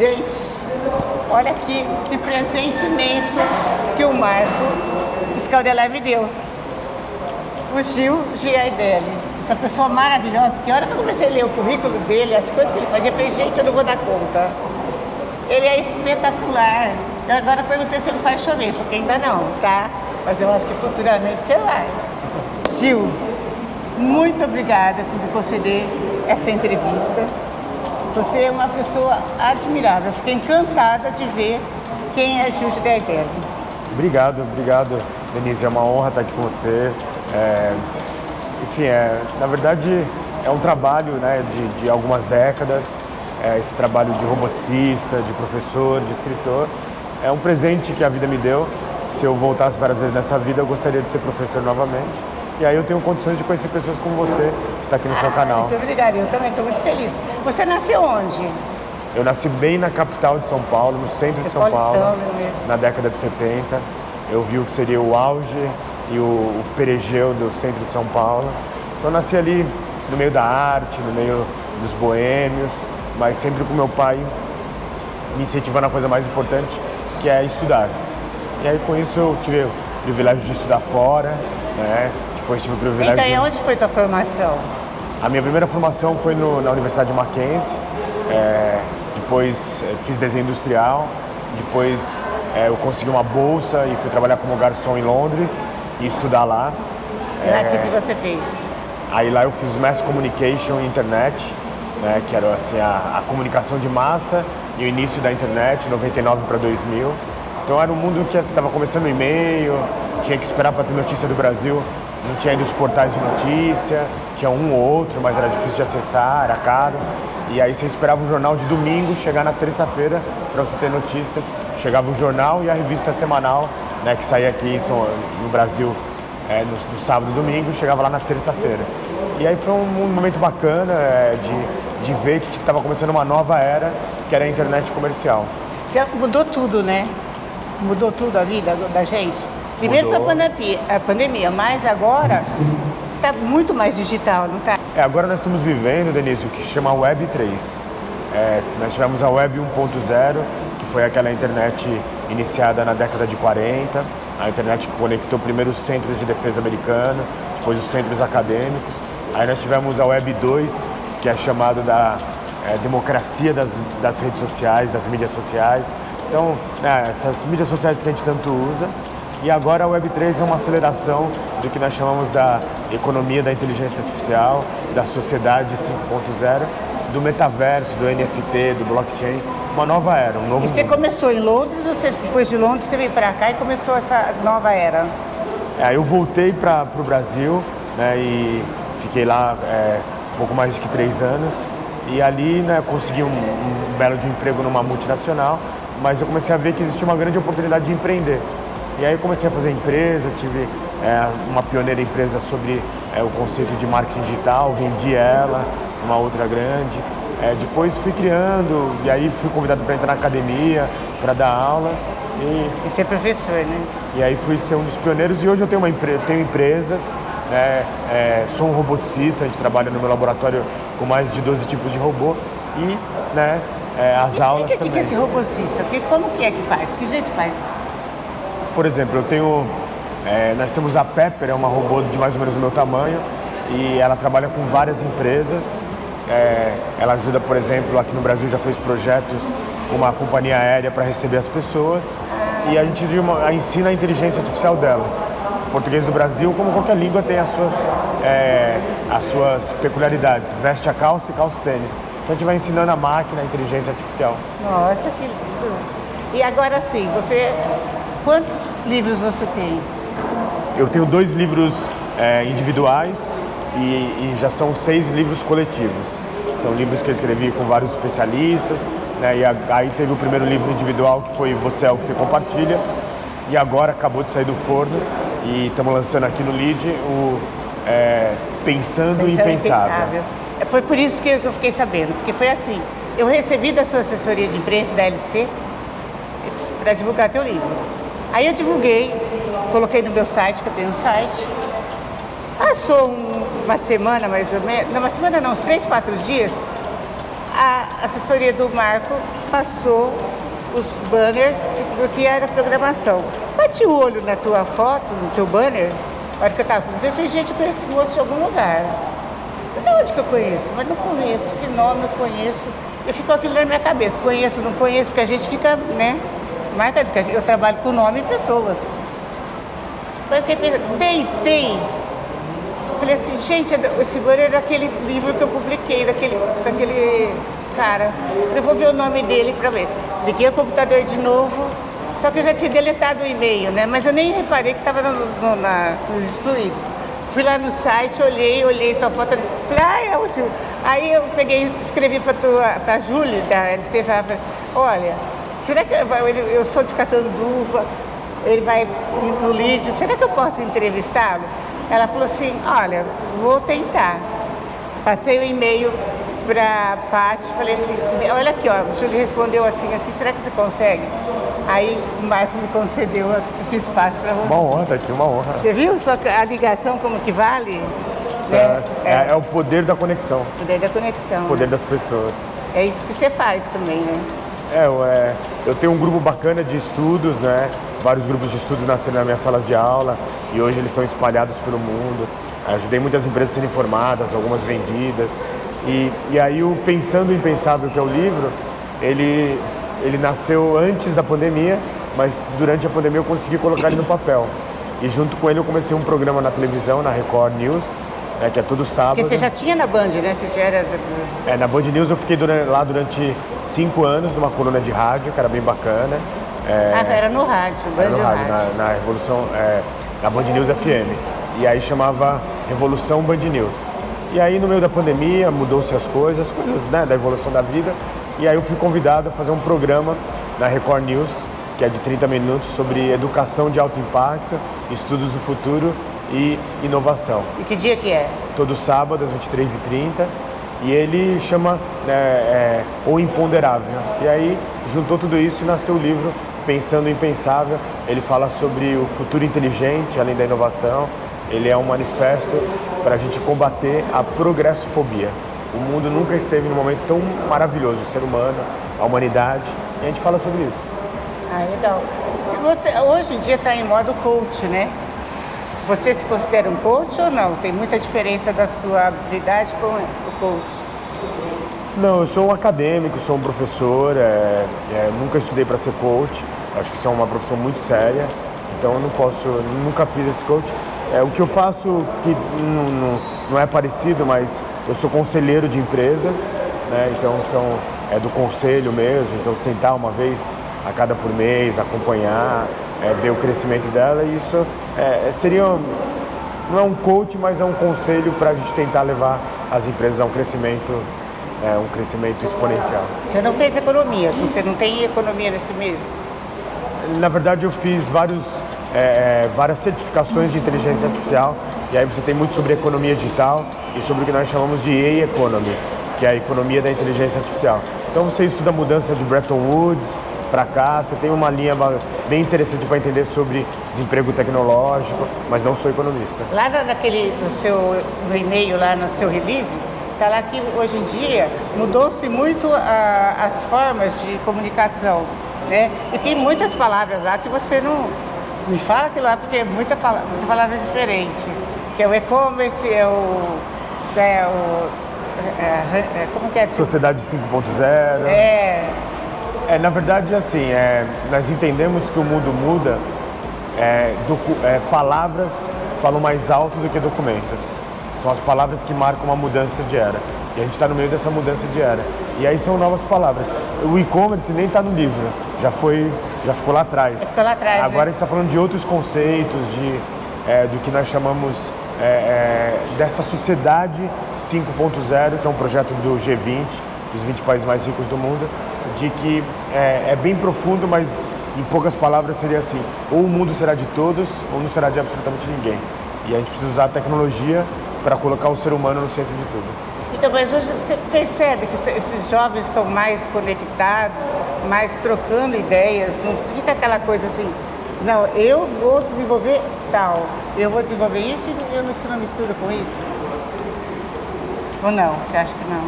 Gente, olha aqui que presente imenso que o Marco Scardelli me deu. O Gil Giardelli, essa pessoa maravilhosa, que a hora que eu comecei a ler o currículo dele, as coisas que ele fazia, eu falei, gente, eu não vou dar conta. Ele é espetacular. Eu agora perguntei se ele faz chover, só que ainda não, tá? Mas eu acho que futuramente você vai. Gil, muito obrigada por me conceder essa entrevista. Você é uma pessoa admirável. Eu fiquei encantada de ver quem é Gil Giardelli. Obrigado, Denise. É uma honra estar aqui com você. Enfim, na verdade, é um trabalho, né, de algumas décadas. Esse trabalho de roboticista, de professor, de escritor. É um presente que a vida me deu. Se eu voltasse várias vezes nessa vida, eu gostaria de ser professor novamente. E aí eu tenho condições de conhecer pessoas como você, que está aqui no seu canal. Muito obrigada, eu também estou muito feliz. Você nasceu onde? Eu nasci bem na capital de São Paulo, no centro de São Paulo, na década de 70. Eu vi o que seria o auge e o perigeu do centro de São Paulo. Então eu nasci ali no meio da arte, no meio dos boêmios, mas sempre com meu pai me incentivando a coisa mais importante, que é estudar. E aí com isso eu tive o privilégio de estudar fora, né? Depois tive o privilégio Então, e onde foi tua formação? A minha primeira formação foi na Universidade de Mackenzie, depois fiz desenho industrial, depois eu consegui uma bolsa e fui trabalhar como garçom em Londres e estudar lá. E lá o que você fez? Aí lá eu fiz Mass Communication e Internet, né, que era assim, a comunicação de massa e o início da internet, 99 para 2000. Então era um mundo que estava começando o e-mail, tinha que esperar para ter notícia do Brasil, não tinha ainda os portais de notícia, tinha um ou outro, mas era difícil de acessar, era caro. E aí você esperava o jornal de domingo chegar na terça-feira para você ter notícias. Chegava o jornal e a revista semanal, né, que saía aqui no Brasil no sábado e domingo, chegava lá na terça-feira. E aí foi um momento bacana de ver que estava começando uma nova era, que era a internet comercial. Você mudou tudo, né? Mudou tudo a vida da gente. Primeiro foi a pandemia, mas agora está muito mais digital, não está? Agora nós estamos vivendo, Denise, o que chama Web 3. Nós tivemos a Web 1.0, que foi aquela internet iniciada na década de 40, a internet que conectou primeiro os centros de defesa americana, depois os centros acadêmicos. Aí nós tivemos a Web 2, que é chamado da democracia das redes sociais, das mídias sociais. Então, essas mídias sociais que a gente tanto usa. E agora a Web 3 é uma aceleração do que nós chamamos da economia da inteligência artificial, da sociedade 5.0, do metaverso, do NFT, do blockchain, uma nova era, um novo mundo. E você começou em Londres ou depois de Londres você veio para cá e começou essa nova era? Eu voltei para o Brasil, né, e fiquei lá um pouco mais de 3 anos. E ali, né, consegui um belo de emprego numa multinacional, mas eu comecei a ver que existia uma grande oportunidade de empreender. E aí eu comecei a fazer empresa, tive uma pioneira empresa sobre o conceito de marketing digital, vendi ela, uma outra grande. Depois fui criando, e aí fui convidado para entrar na academia, para dar aula. E ser professor, né? E aí fui ser um dos pioneiros e hoje eu tenho tenho empresas, sou um roboticista, a gente trabalha no meu laboratório com mais de 12 tipos de robô e as aulas também. O que é esse robocista? Como que é que faz? Que jeito faz? Por exemplo, nós temos a Pepper, é uma robô de mais ou menos o meu tamanho e ela trabalha com várias empresas. Ela ajuda, por exemplo, aqui no Brasil já fez projetos com uma companhia aérea para receber as pessoas e a gente ensina a inteligência artificial dela. O português do Brasil, como qualquer língua, tem as suas peculiaridades. Veste a calça e calça o tênis. Então a gente vai ensinando a máquina a inteligência artificial. Nossa, que lindo! E agora sim, quantos livros você tem? Eu tenho 2 livros individuais e já são 6 livros coletivos. Então, livros que eu escrevi com vários especialistas, né? E aí teve o primeiro livro individual, que foi Você é o que você compartilha. E agora acabou de sair do forno e estamos lançando aqui no LID o Pensando o Impensável. Foi por isso que eu fiquei sabendo, porque foi assim. Eu recebi da sua assessoria de imprensa, da LC, para divulgar teu livro. Aí eu divulguei, coloquei no meu site, que eu tenho um site. Passou uma semana mais ou menos, não, uma semana não, uns 3, 4 dias, a assessoria do Marco passou os banners do que era a programação. Bati o olho na tua foto, no teu banner, na hora que eu estava com eu falei, gente, eu conheço esse moço de algum lugar. De onde que eu conheço? Mas não conheço, esse nome eu conheço. Eu fico aquilo na minha cabeça, conheço, não conheço, porque a gente fica, né, marcado, porque eu trabalho com nome e pessoas. Eu fiquei pensando, tem. Falei assim, gente, esse banner é daquele livro que eu publiquei, daquele cara. Eu vou ver o nome dele para ver. Liguei o computador de novo, só que eu já tinha deletado o e-mail, né? Mas eu nem reparei que estava nos excluídos. Fui lá no site, olhei tua foto, falei, é o Gil. Aí eu peguei, escrevi para a Júlia, da LC, falei, olha, será que eu sou de Catanduva, ele vai no lead, será que eu posso entrevistá-lo? Ela falou assim, olha, vou tentar. Passei o e-mail para a Paty, falei assim, olha aqui, ó, o Júlio respondeu assim, será que você consegue? Aí o Marco me concedeu esse espaço para você. Uma honra, tá aqui, uma honra. Você viu só a ligação como que vale? É o poder da conexão. O poder da conexão. O poder né? das pessoas. É isso que você faz também, né? Eu tenho um grupo bacana de estudos, né? Vários grupos de estudos nasceram nas minhas salas de aula e hoje eles estão espalhados pelo mundo. Ajudei muitas empresas a serem formadas, algumas vendidas. E aí o Pensando o Impensável, que é o livro, ele nasceu antes da pandemia, mas durante a pandemia eu consegui colocar ele no papel. E junto com ele eu comecei um programa na televisão, na Record News, né, que é todo sábado. Porque você já tinha na Band, né? Você já era... Na Band News eu fiquei lá durante 5 anos, numa coluna de rádio, que era bem bacana. era no rádio, Band Era no rádio, rádio. na Revolução, na Band News FM. E aí chamava Revolução Band News. E aí no meio da pandemia mudou-se as coisas, né, da evolução da vida. E aí eu fui convidado a fazer um programa na Record News, que é de 30 minutos, sobre educação de alto impacto, estudos do futuro e inovação. E que dia que é? Todo sábado, às 23h30. E ele chama O Imponderável. E aí juntou tudo isso e nasceu o livro Pensando o Impensável. Ele fala sobre o futuro inteligente, além da inovação. Ele é um manifesto para a gente combater a progressofobia. O mundo nunca esteve num momento tão maravilhoso, o ser humano, a humanidade, e a gente fala sobre isso. Ah, legal. Se você, hoje em dia está em modo coach, né? Você se considera um coach ou não? Tem muita diferença da sua habilidade com o coach? Não, eu sou um acadêmico, sou um professor, nunca estudei para ser coach, acho que isso é uma profissão muito séria, então eu nunca fiz esse coach. O que eu faço, que não é parecido, mas eu sou conselheiro de empresas, né? Então é do conselho mesmo, então sentar uma vez a cada por mês, acompanhar, ver o crescimento dela, e isso não é um coach, mas é um conselho para a gente tentar levar as empresas a um crescimento exponencial. Você não fez economia, você não tem economia nesse meio? Na verdade eu fiz várias certificações de inteligência artificial, e aí você tem muito sobre economia digital e sobre o que nós chamamos de A-Economy, que é a economia da inteligência artificial. Então você estuda a mudança de Bretton Woods para cá, você tem uma linha bem interessante para entender sobre desemprego tecnológico, mas não sou economista. Lá no e-mail, lá no seu release, está lá que hoje em dia mudou-se muito as formas de comunicação, né? E tem muitas palavras lá que você não me fala aquilo lá, porque é muita palavra diferente. Que é o e-commerce, como que é? Sociedade 5.0. Na verdade, assim, nós entendemos que o mundo muda, palavras falam mais alto do que documentos. São as palavras que marcam uma mudança de era. E a gente está no meio dessa mudança de era. E aí são novas palavras. O e-commerce nem está no livro, já ficou lá atrás. Ficou lá atrás. Agora a gente está falando de outros conceitos, do que nós chamamos dessa sociedade 5.0, que é um projeto do G20, dos 20 países mais ricos do mundo, de que é bem profundo, mas em poucas palavras seria assim: ou o mundo será de todos, ou não será de absolutamente ninguém. E a gente precisa usar a tecnologia para colocar o ser humano no centro de tudo. Então, mas hoje você percebe que esses jovens estão mais conectados, mais trocando ideias, não fica aquela coisa assim, não, eu vou desenvolver tal, eu vou desenvolver isso e isso não mistura com isso? Ou não? Você acha que não?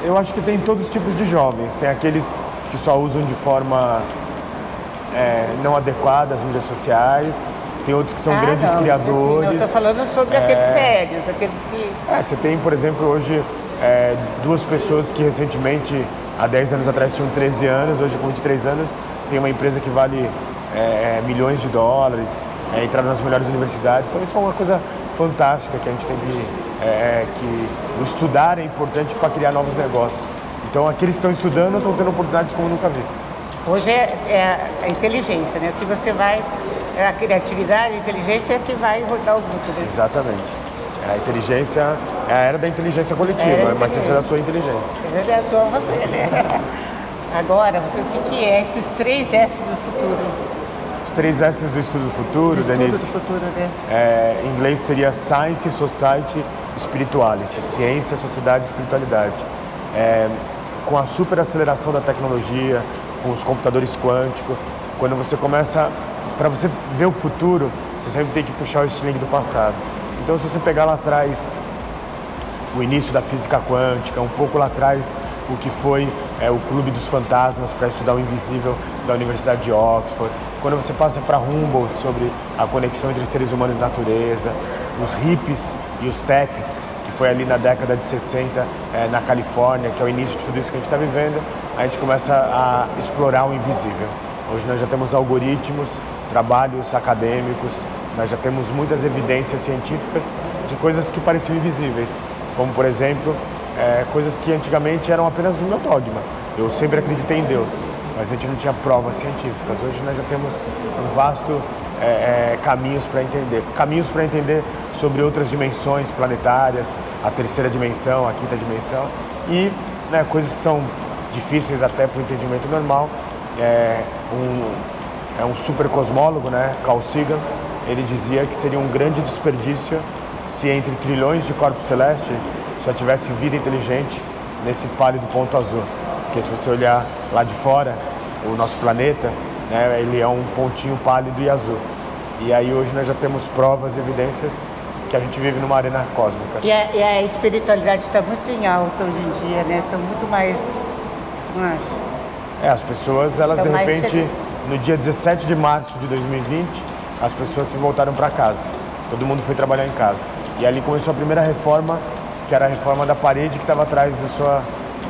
Eu acho que tem todos os tipos de jovens. Tem aqueles que só usam de forma não adequada as mídias sociais. Tem outros que são grandes criadores. Eu estou falando sobre aqueles sérios, aqueles que... Você tem, por exemplo, hoje duas pessoas que recentemente, há 10 anos atrás, tinham 13 anos, hoje com 23 anos, tem uma empresa que vale milhões de dólares, entraram nas melhores universidades. Então isso é uma coisa fantástica que a gente tem que o estudar é importante para criar novos negócios. Então aqueles que estão estudando estão tendo oportunidades como nunca visto. Hoje é a inteligência, né? O que você vai, a criatividade, a inteligência é que vai rodar o mundo, né? Exatamente. A inteligência é a era da inteligência coletiva, mas você precisa da sua inteligência. Eu adoro você, né? Agora, o que é esses 3 S do futuro? Os 3 S do estudo do futuro, Denise. Estudo do futuro, né? Em inglês seria Science, Society, Spirituality. Ciência, Sociedade e Espiritualidade. Com a superaceleração da tecnologia, com os computadores quânticos, quando você começa... Para você ver o futuro, você sempre tem que puxar o estilingue do passado. Então, se você pegar lá atrás o início da física quântica, um pouco lá atrás o que foi o Clube dos Fantasmas para estudar o invisível da Universidade de Oxford, quando você passa para Humboldt sobre a conexão entre seres humanos e natureza, os hippies e os techs, que foi ali na década de 60 na Califórnia, que é o início de tudo isso que a gente está vivendo, a gente começa a explorar o invisível. Hoje nós já temos algoritmos, trabalhos acadêmicos, nós já temos muitas evidências científicas de coisas que pareciam invisíveis, como por exemplo, coisas que antigamente eram apenas do meu dogma. Eu sempre acreditei em Deus, mas a gente não tinha provas científicas. Hoje nós já temos um vasto caminhos para entender sobre outras dimensões planetárias, a terceira dimensão, a quinta dimensão e coisas que são difíceis até para o entendimento normal. Um super cosmólogo, Carl Sagan, ele dizia que seria um grande desperdício se entre trilhões de corpos celestes só tivesse vida inteligente nesse pálido ponto azul. Porque se você olhar lá de fora, o nosso planeta, ele é um pontinho pálido e azul. E aí hoje nós já temos provas e evidências que a gente vive numa arena cósmica. E a espiritualidade está muito em alta hoje em dia, né? Estão muito mais... Você não acha? As pessoas, elas de repente, no dia 17 de março de 2020, as pessoas se voltaram para casa. Todo mundo foi trabalhar em casa. E ali começou a primeira reforma, que era a reforma da parede que estava atrás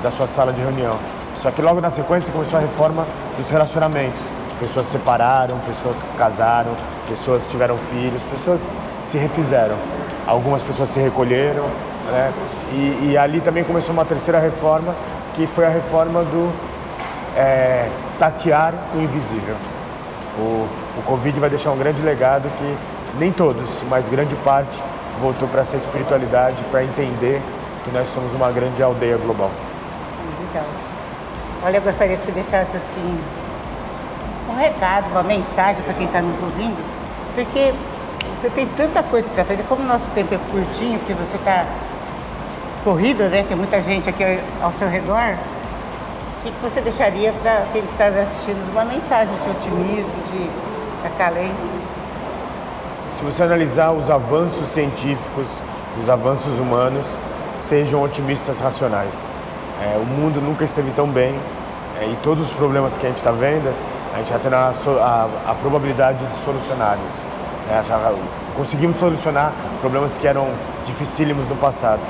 da sua sala de reunião. Só que logo na sequência começou a reforma dos relacionamentos. Pessoas se separaram, pessoas casaram, pessoas tiveram filhos, pessoas se refizeram. Algumas pessoas se recolheram, E ali também começou uma terceira reforma, que foi a reforma do tatear o invisível. O Covid vai deixar um grande legado que nem todos, mas grande parte voltou para essa espiritualidade, para entender que nós somos uma grande aldeia global. Então, olha, eu gostaria que você deixasse assim um recado, uma mensagem para quem está nos ouvindo, porque você tem tanta coisa para fazer, como o nosso tempo é curtinho, porque você está corrido, tem muita gente aqui ao seu redor, o que você deixaria para quem está assistindo uma mensagem de otimismo, de acalento? Se você analisar os avanços científicos, os avanços humanos, sejam otimistas racionais. O mundo nunca esteve tão bem e todos os problemas que a gente está vendo, a gente já tem a probabilidade de solucioná-los. Conseguimos solucionar problemas que eram dificílimos no passado.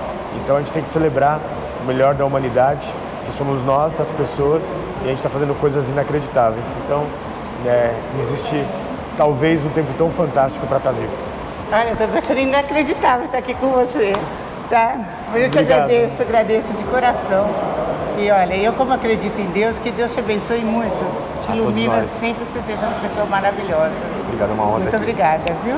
Então a gente tem que celebrar o melhor da humanidade, que somos nós, as pessoas, e a gente está fazendo coisas inacreditáveis. Então, não existe talvez um tempo tão fantástico para estar vivo. Olha, eu estou achando inacreditável estar aqui com você, tá? Mas eu te agradeço de coração. E olha, eu como acredito em Deus, que Deus te abençoe muito, te ilumina sempre, que você seja uma pessoa maravilhosa. Obrigado, uma honra. Muito obrigada, viu?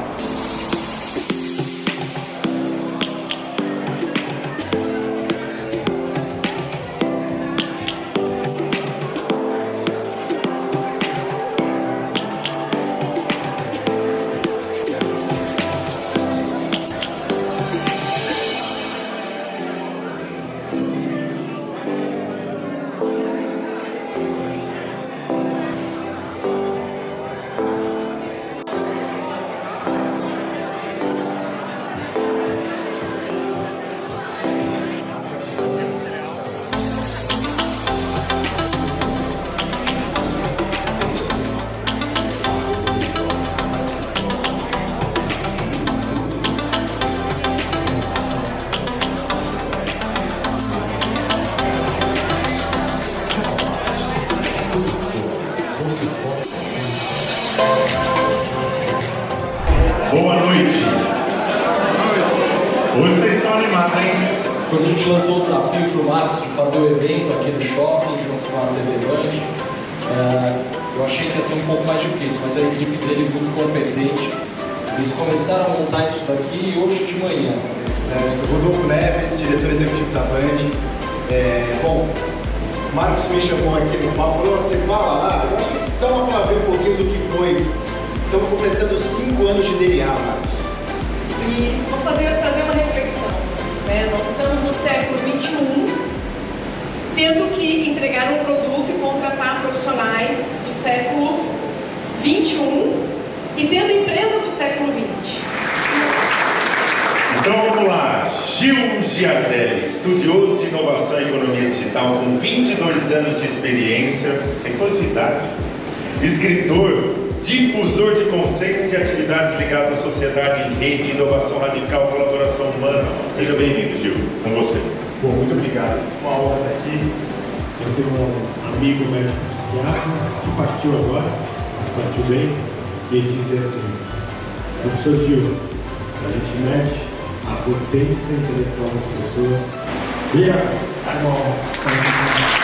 noite. Hoje vocês estão animados, hein? Quando a gente lançou o desafio para o Marcos de fazer o evento aqui no shopping, junto com a TV Band, eu achei que ia ser um pouco mais difícil, mas a equipe dele é muito competente. Eles começaram a montar isso daqui hoje de manhã. Rodolfo Neves, diretor executivo da Band. Bom, o Marcos me chamou aqui no papo, falou, você fala lá, eu acho que dá para ver um pouquinho do que foi. Estamos completando 5 anos de DNA, Marcos. E vou trazer uma reflexão. Nós estamos no século XXI, tendo que entregar um produto e contratar profissionais do século XXI e tendo empresas do século XX. Então vamos lá, Gil Giardelli, estudioso de inovação e economia digital com 22 anos de experiência, sem coisa de idade, escritor, difusor de conceitos e atividades ligadas à sociedade em rede, inovação radical, colaboração humana. Seja bem-vindo, Gil, com você. Bom, muito obrigado. Uma honra estar aqui. Eu tenho um amigo médico psiquiatra que partiu agora, mas partiu bem, e ele dizia assim: professor Gil, a gente mede a potência intelectual das pessoas. Obrigado. É uma honra.